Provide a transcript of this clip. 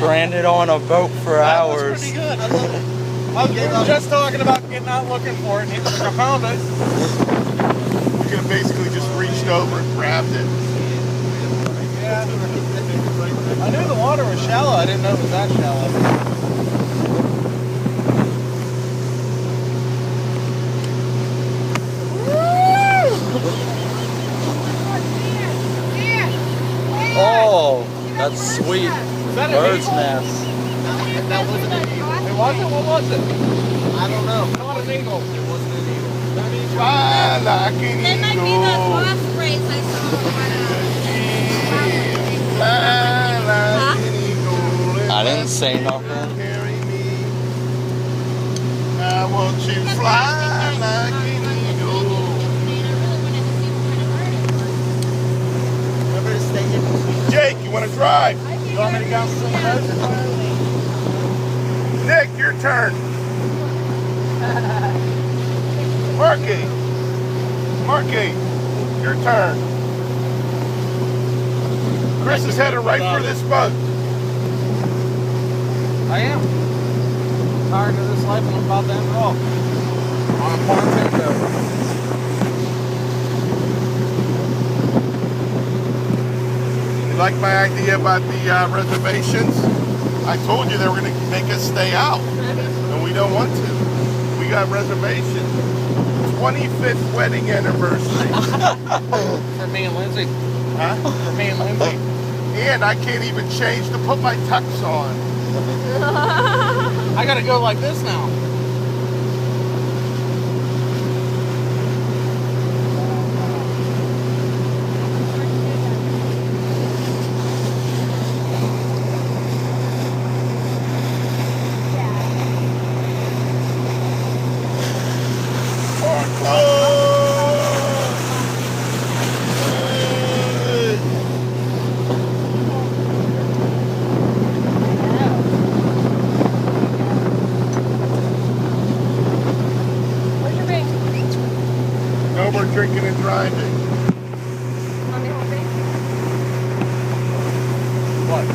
stranded on a boat for hours. That was pretty good. We were just talking about getting out looking for it, and he was like, I found it. You could have basically just reached over and grabbed it. Yeah. I knew the water was shallow. I didn't know it was that shallow. Oh, that's sweet. Was that Bird's an eagle? nest. That wasn't an eagle. It wasn't? What was it? I don't know. Not an eagle. It wasn't an eagle. That means Fly like an It might be the ospreys I saw Fly like an eagle. I didn't say nothing. Carry me. I want you to fly like an eagle. Remember to stay in between. Jake, you want to drive? You want me to go some of those? Nick, your turn. Marky, your turn. Chris is headed right for this boat. I am. Tired of this life and I'm about to end it all. On a pontoon boat. You like my idea about the reservations? I told you they were going to make us stay out, and we don't want to. We got reservations. 25th wedding anniversary. For me and Lindsay. Huh? For me and Lindsay. And I can't even change to put my tux on. I gotta go like this now. Where's your ring? No more drinking and driving. Want me to hold it? What?